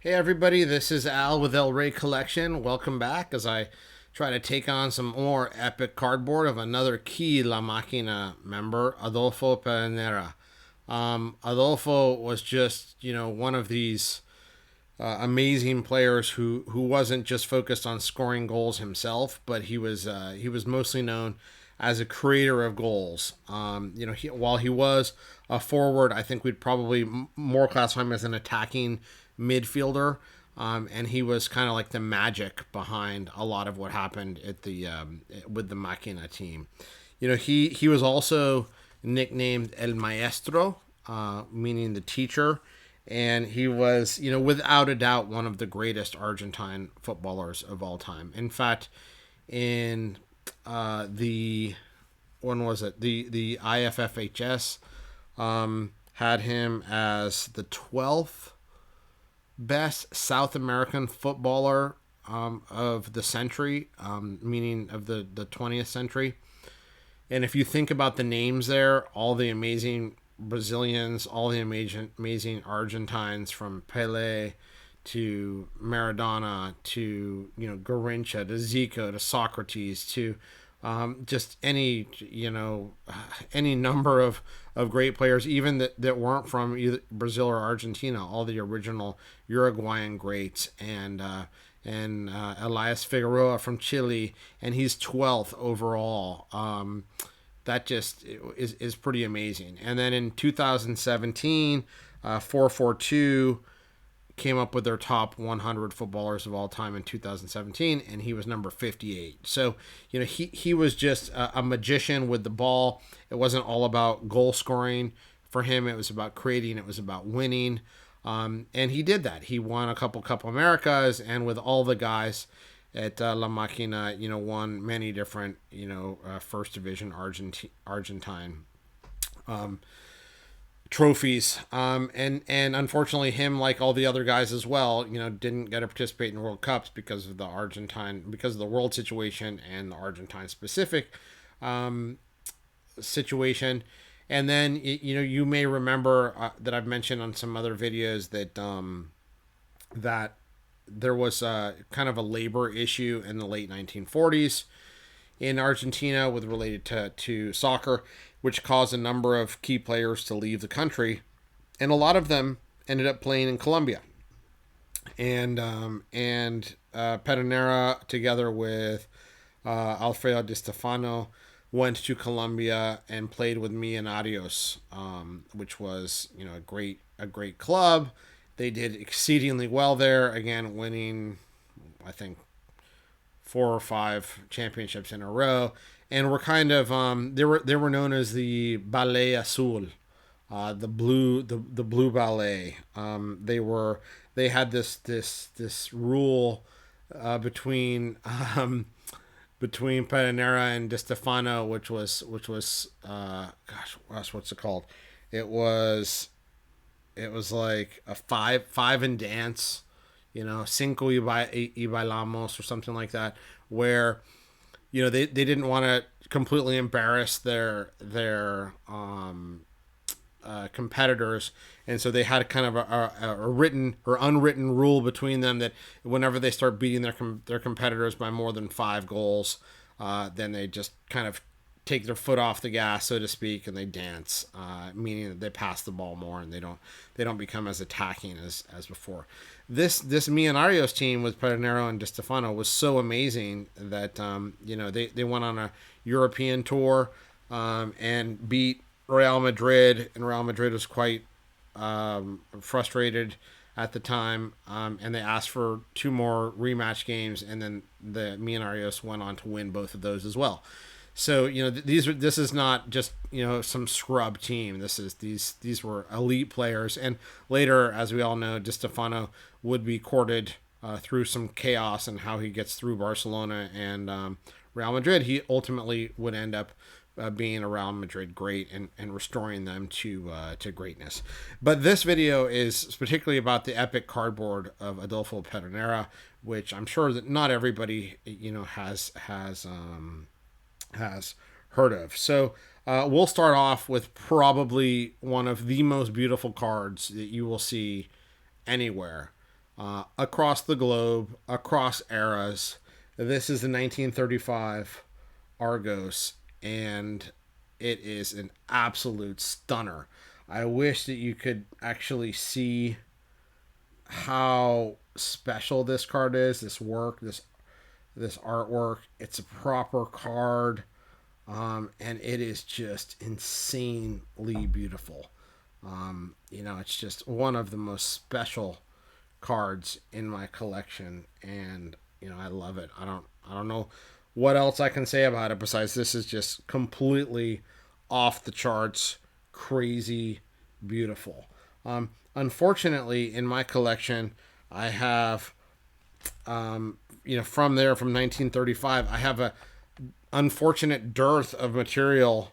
Hey everybody, this is Al with El Rey Collection. Welcome back as I try to take on some more epic cardboard of another key La Máquina member, Adolfo Pedernera. Adolfo was just, one of these amazing players who wasn't just focused on scoring goals himself, but he was mostly known as a creator of goals. While he was a forward, I think we'd probably more classify him as an attacking midfielder. And he was kind of like the magic behind a lot of what happened at the with the Machina team. He was also nicknamed El Maestro, meaning the teacher, and he was, without a doubt, one of the greatest Argentine footballers of all time. In fact, in the when was it the IFFHS had him as the 12th best South American footballer of the century, meaning of the 20th century. And if you think about the names there, all the amazing Brazilians, all the amazing Argentines, from Pele to Maradona to Garrincha to Zico to Socrates to just any number of great players, even that weren't from either Brazil or Argentina, all the original Uruguayan greats, and Elias Figueroa from Chile, and he's 12th overall. That just is pretty amazing. And then in 2017, 442 came up with their top 100 footballers of all time in 2017, and he was number 58. So, he was just a magician with the ball. It wasn't all about goal scoring for him. It was about creating. It was about winning. And he did that. He won a couple Copa Americas, and with all the guys at La Máquina, won many different, first division Argentine trophies. And unfortunately, him, like all the other guys as well, didn't get to participate in World Cups because of the world situation and the Argentine specific situation. And then you may remember that I've mentioned on some other videos that there was kind of a labor issue in the late 1940s in Argentina with related to soccer, which caused a number of key players to leave the country, and a lot of them ended up playing in Colombia. And Pedernera, together with Alfredo Di Stefano, went to Colombia and played with Millonarios, which was a great club. They did exceedingly well there, again winning, I think, 4 or 5 championships in a row, and were kind of they were known as the Ballet Azul, the blue ballet. They had this rule between between Pedernera and Di Stefano, which was what's it called? It was like a five in dance, cinco y bailamos or something like that, where they didn't want to completely embarrass their competitors, and so they had kind of a written or unwritten rule between them that whenever they start beating their competitors by more than 5 goals, then they just kind of take their foot off the gas, so to speak, and they dance, meaning that they pass the ball more and they don't become as attacking as before. This Millonarios team with Pedernero and Di Stefano was so amazing that they went on a European tour, and beat Real Madrid, and Real Madrid was quite frustrated at the time, and they asked for 2 more rematch games, and then the Millonarios went on to win both of those as well. So this is not just some scrub team. These were elite players, and later, as we all know, Di Stefano would be courted through some chaos and how he gets through Barcelona and Real Madrid. He ultimately would end up being a Real Madrid great and restoring them to greatness. But this video is particularly about the epic cardboard of Adolfo Pedernera, which I'm sure that not everybody has heard of. So we'll start off with probably one of the most beautiful cards that you will see anywhere. across the globe, across eras. This is the 1935 Argos, and it is an absolute stunner. I wish that you could actually see how special this card is. This work, this artwork. It's a proper card, and it is just insanely beautiful. It's just one of the most special cards in my collection, and I love it. I don't know what else I can say about it besides this is just completely off the charts, crazy, beautiful. Unfortunately, in my collection, I have from 1935, I have a unfortunate dearth of material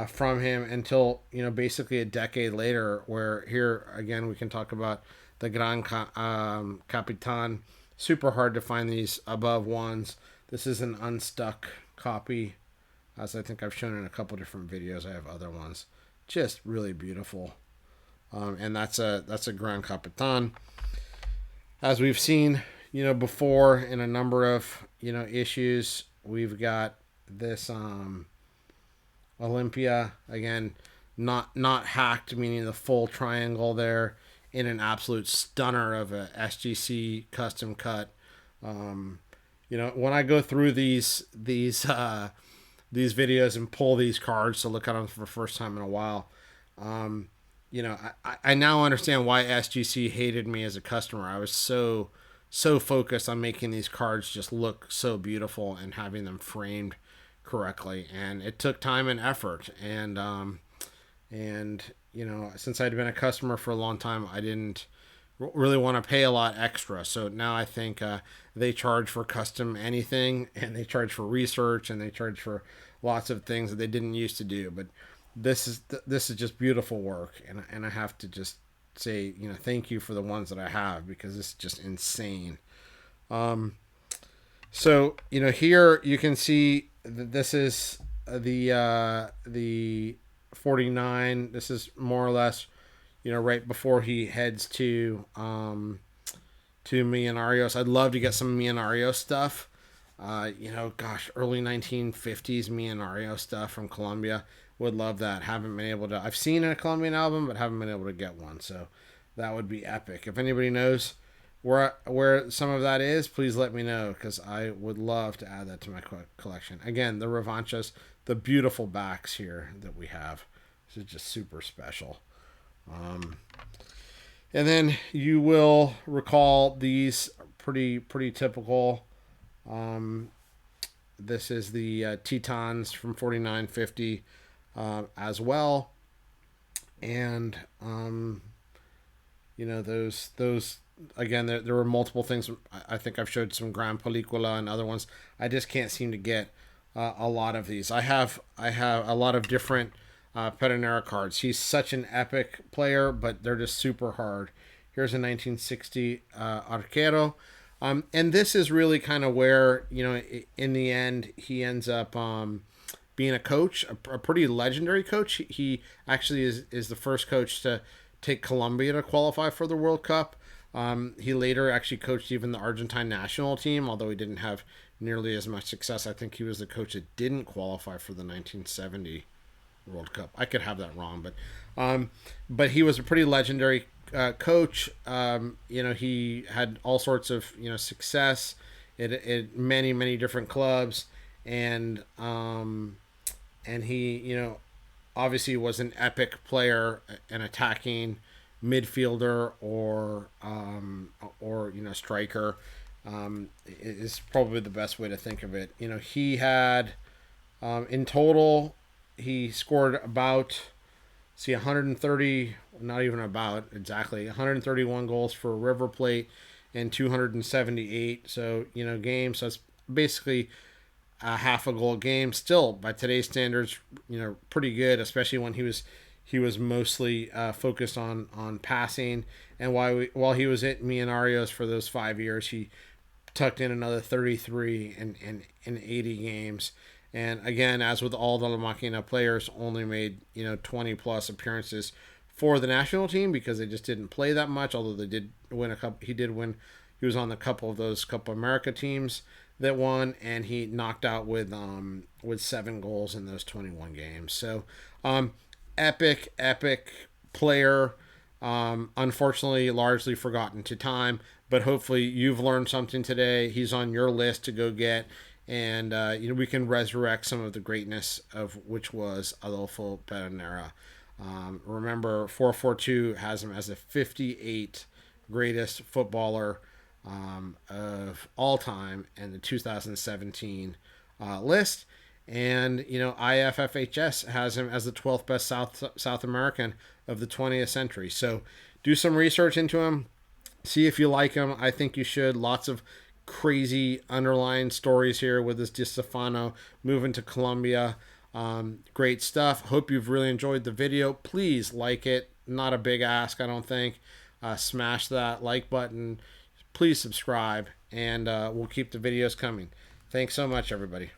from him until basically a decade later. Where here again we can talk about the Capitan. Super hard to find these above ones. This is an unstuck copy, as I think I've shown in a couple different videos. I have other ones, just really beautiful, and that's a Gran Capitan, as we've seen before in a number of issues. We've got this Olympia again, not hacked, meaning the full triangle there, in an absolute stunner of a SGC custom cut. When I go through these videos and pull these cards to look at them for the first time in a while, I now understand why SGC hated me as a customer. I was so focused on making these cards just look so beautiful and having them framed correctly, and it took time and effort. And since I'd been a customer for a long time, I didn't really want to pay a lot extra. So now I think they charge for custom anything, and they charge for research, and they charge for lots of things that they didn't used to do. But this is just beautiful work, and I have to just say thank you for the ones that I have, because it's just insane. So here you can see that this is the 49. This is more or less right before he heads to Millonarios. I'd love to get some Millonario stuff. Early 1950s Millonario stuff from Colombia. Would love that. Haven't been able to. I've seen a Colombian album, but haven't been able to get one. So that would be epic. If anybody knows where some of that is, please let me know, because I would love to add that to my collection. Again, the Revanchas, the beautiful backs here that we have. This is just super special. And then you will recall these pretty typical. This is the Tetons from 4950 as well, and those again. There were multiple things. I think I've showed some Grand Película and other ones. I just can't seem to get a lot of these. I have a lot of different Pedernera cards. He's such an epic player, but they're just super hard. Here's a 1960 Arquero. And this is really kind of where, in the end, he ends up being a coach, a pretty legendary coach. He actually is the first coach to take Colombia to qualify for the World Cup. He later actually coached even the Argentine national team, although he didn't have nearly as much success. I think he was the coach that didn't qualify for the 1970 World Cup. I could have that wrong, but he was a pretty legendary coach. He had all sorts of success at many different clubs, and he obviously was an epic player, an attacking midfielder or striker. Is probably the best way to think of it. He had in total he scored about 130, not even about exactly 131 goals for River Plate and 278 games. So it's basically a half a goal a game. Still, by today's standards, pretty good, especially when he was mostly focused on passing. And while he was at Millonarios for those 5 years, he tucked in another 33 in 80 games. And again, as with all the La Machina players, only made 20 plus appearances for the national team because they just didn't play that much. Although they did win a couple, he did win. He was on a couple of those Copa America teams that won, and he knocked out with 7 goals in those 21 games. So, epic player. Unfortunately, largely forgotten to time, but hopefully you've learned something today. He's on your list to go get, and we can resurrect some of the greatness of which was Adolfo Pedernera. Remember, 442 has him as the 58 greatest footballer of all time in the 2017 list. And IFFHS has him as the 12th best South American of the 20th century. So do some research into him, see if you like him. I think you should. Lots of crazy underlying stories here with this Di Stefano moving to Colombia. Great stuff. Hope you've really enjoyed the video. Please like it. Not a big ask, I don't think. Smash that like button. Please subscribe, and we'll keep the videos coming. Thanks so much, everybody.